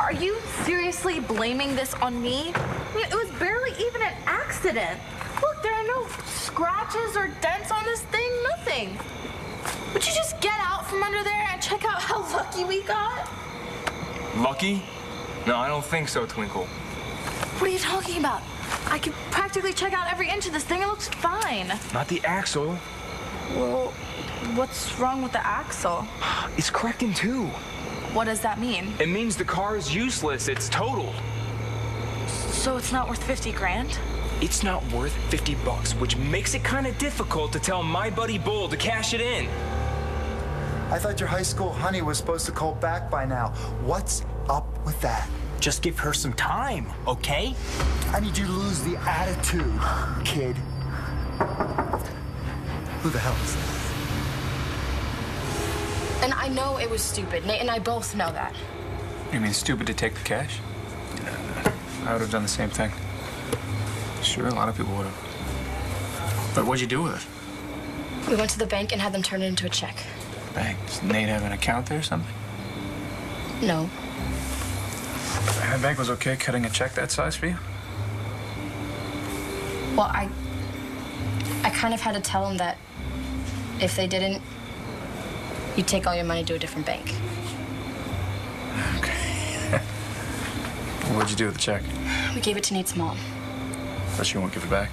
Are you seriously blaming this on me? I mean, it was barely even an accident. Look, there are no scratches or dents on this thing, nothing. Would you just get out from under there and check out how lucky we got? Lucky? No, I don't think so, Twinkle. What are you talking about? I could practically check out every inch of this thing. It looks fine. Not the axle. Well, what's wrong with the axle? It's cracked in two. What does that mean? It means the car is useless. It's totaled. So it's not worth 50 grand? It's not worth 50 bucks, which makes it kind of difficult to tell my buddy Bull to cash it in. I thought your high school honey was supposed to call back by now. What's up with that? Just give her some time, okay? I need you to lose the attitude, kid. Who the hell is that? And I know it was stupid. Nate and I both know that. You mean stupid to take the cash? I would have done the same thing. Sure, a lot of people would have. But what'd you do with it? We went to the bank and had them turn it into a check. Bank? Does Nate have an account there or something? No. And the bank was okay cutting a check that size for you? Well, I kind of had to tell them that if they didn't, you'd take all your money to a different bank. Okay. What'd you do with the check? We gave it to Nate's mom. But she won't give it back?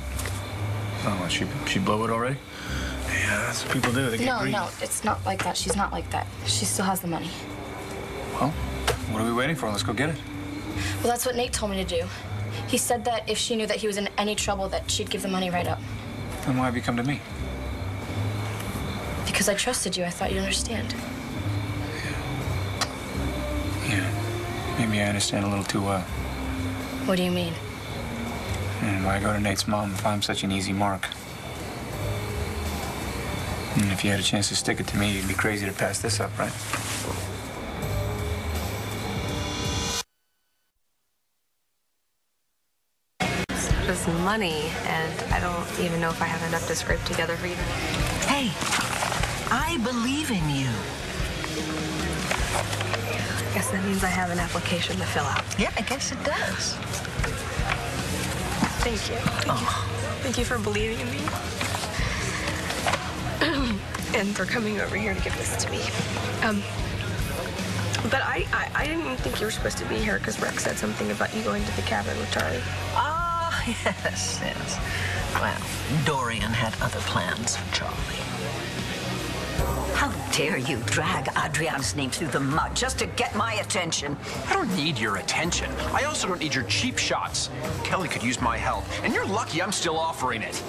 Oh, she blew it already? Yeah, that's what people do. They get greedy. No, it's not like that. She's not like that. She still has the money. Well, what are we waiting for? Let's go get it. Well, that's what Nate told me to do. He said that if she knew that he was in any trouble, that she'd give the money right up. Then why have you come to me? Because I trusted you. I thought you'd understand. Yeah. Maybe I understand a little too well. What do you mean? And why go to Nate's mom if I'm such an easy mark? And if you had a chance to stick it to me, you'd be crazy to pass this up, right? Just money, and I don't even know if I have enough to scrape together for even... Hey, I believe in you. I guess that means I have an application to fill out. Yeah, I guess it does. Thank you. Thank you for believing in me. And for coming over here to give this to me. But I didn't think you were supposed to be here because Rex said something about you going to the cabin with Charlie. Ah, yes. Well, Dorian had other plans for Charlie. How dare you drag Adrian's name through the mud just to get my attention? I don't need your attention. I also don't need your cheap shots. Kelly could use my help, and you're lucky I'm still offering it.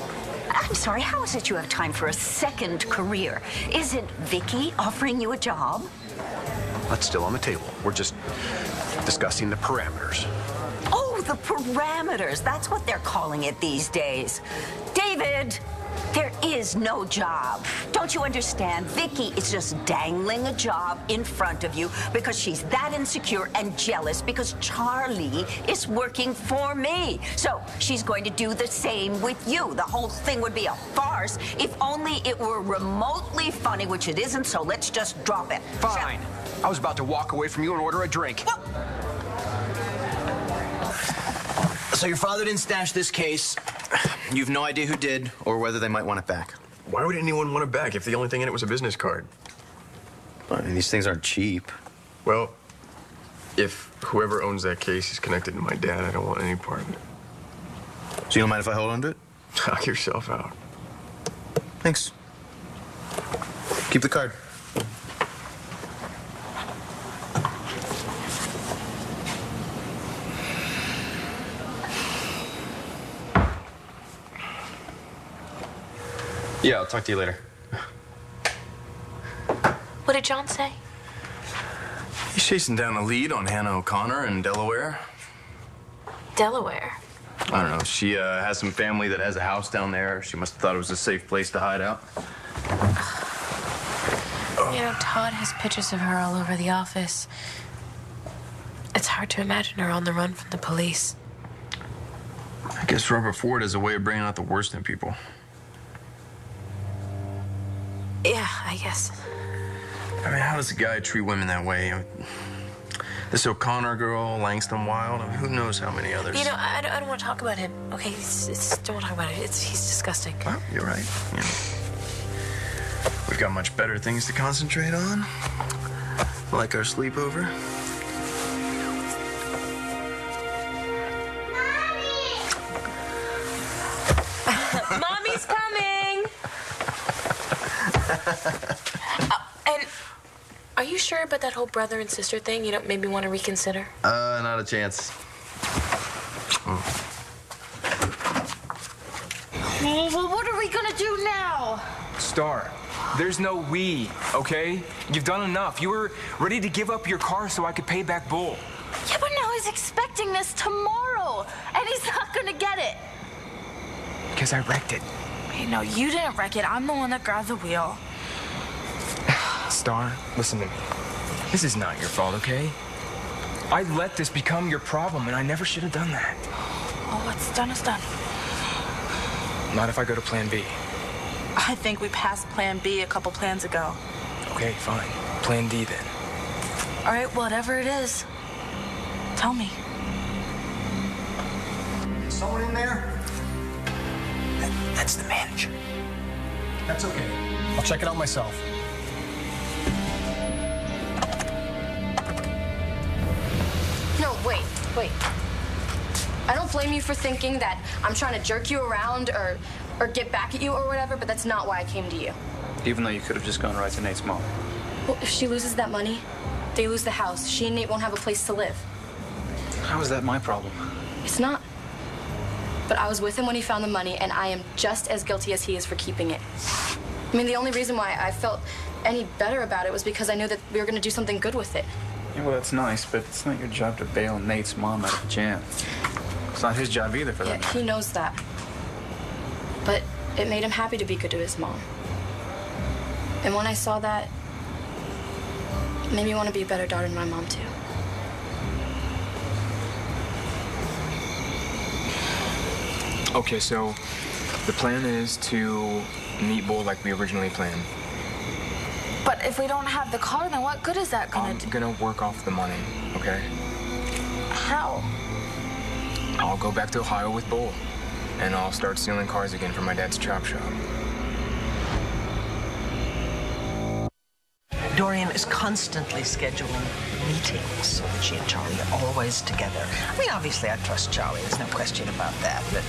I'm sorry, how is it you have time for a second career? Isn't Vicky offering you a job? That's still on the table. We're just discussing the parameters. Oh, the parameters. That's what they're calling it these days. David, there is no job. Don't you understand? Vicky is just dangling a job in front of you because she's that insecure and jealous because Charlie is working for me. So she's going to do the same with you. The whole thing would be a farce if only it were remotely funny, which it isn't, so let's just drop it. Fine. I was about to walk away from you and order a drink. Well, so your father didn't stash this case. You have no idea who did or whether they might want it back. Why would anyone want it back if the only thing in it was a business card? I mean, these things aren't cheap. Well, if whoever owns that case is connected to my dad, I don't want any part of it. So you don't mind if I hold on to it? Knock yourself out. Thanks. Keep the card. Yeah, I'll talk to you later. What did John say? He's chasing down a lead on Hannah O'Connor in Delaware. Delaware. I don't know. She has some family that has a house down there. She must have thought it was a safe place to hide out. You know, Todd has pictures of her all over the office. It's hard to imagine her on the run from the police. I guess Robert Ford has a way of bringing out the worst in people. Yeah, I guess. I mean, how does a guy treat women that way? This O'Connor girl, Langston Wild, I mean, who knows how many others. You know, I don't want to talk about him. Okay, don't want to talk about it. He's disgusting. Well, you're right. Yeah. We've got much better things to concentrate on, like our sleepover. Mommy's coming! And are you sure about that whole brother and sister thing? You don't maybe want to reconsider? Not a chance. Well, what are we gonna do now? Star, there's no we, okay? You've done enough. You were ready to give up your car so I could pay back Bull. Yeah, but now he's expecting this tomorrow, and he's not gonna get it. Because I wrecked it. Hey, no, you didn't wreck it. I'm the one that grabbed the wheel. Star, listen to me. This is not your fault, okay? I let this become your problem, and I never should have done that. Oh, what's done is done. Not if I go to Plan B. I think we passed Plan B a couple plans ago. Okay, fine. Plan D, then. All right, whatever it is, tell me. Someone in there? That's the manager. That's okay. I'll check it out myself. No, wait. I don't blame you for thinking that I'm trying to jerk you around or get back at you or whatever, but that's not why I came to you. Even though you could have just gone right to Nate's mom. Well, if she loses that money, they lose the house. She and Nate won't have a place to live. How is that my problem? It's not. But I was with him when he found the money, and I am just as guilty as he is for keeping it. I mean, the only reason why I felt any better about it was because I knew that we were going to do something good with it. Yeah, well, that's nice, but it's not your job to bail Nate's mom out of a jam. It's not his job either, for that matter. He knows that. But it made him happy to be good to his mom. And when I saw that, it made me want to be a better daughter than my mom, too. Okay, so the plan is to meet Bull like we originally planned. But if we don't have the car, then what good is that gonna do? I'm gonna work off the money, okay? How? I'll go back to Ohio with Bull, and I'll start stealing cars again from my dad's chop shop. Dorian is constantly scheduling meetings so that she and Charlie are always together. I mean, obviously, I trust Charlie. There's no question about that. But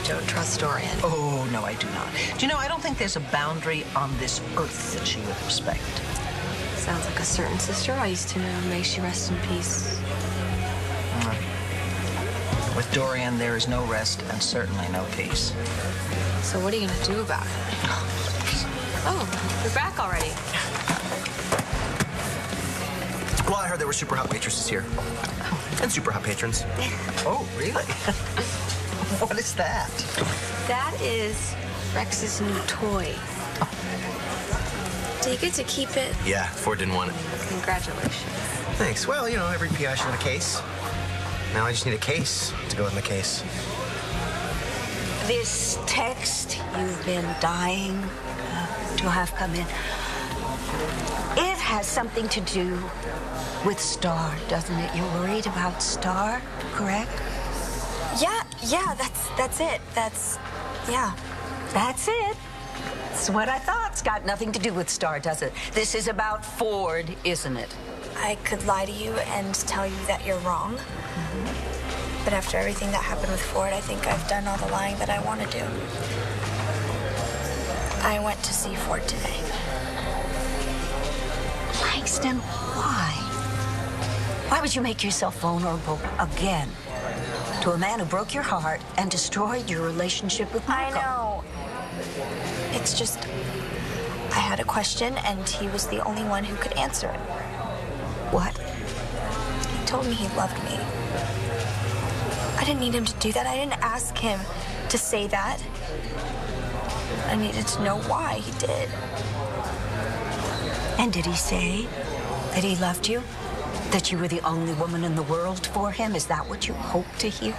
Don't trust Dorian. Oh, no, I do not. Do you know, I don't think there's a boundary on this earth that she would respect. Sounds like a certain sister I used to know. May she rest in peace. With Dorian, there is no rest and certainly no peace. So what are you going to do about it? Oh, you're back already. Well, I heard there were super hot waitresses here. And super hot patrons. Oh, really? What is that? That is Rex's new toy. Do you get to keep it? Yeah, Ford didn't want it. Congratulations. Thanks. Well, you know, every PI should have a case. Now I just need a case to go in the case. This text you've been dying to have come in, it has something to do with Star, doesn't it? You're worried about Star, correct? Yeah, that's it. Yeah. That's it. That's what I thought. It's got nothing to do with Star, does it? This is about Ford, isn't it? I could lie to you and tell you that you're wrong. But after everything that happened with Ford, I think I've done all the lying that I want to do. I went to see Ford today. Langston, why? Why would you make yourself vulnerable again to a man who broke your heart and destroyed your relationship with Michael? I know. It's just, I had a question and he was the only one who could answer it. What? He told me he loved me. I didn't need him to do that. I didn't ask him to say that. I needed to know why he did. And did he say that he loved you? That you were the only woman in the world for him? Is that what you hoped to hear?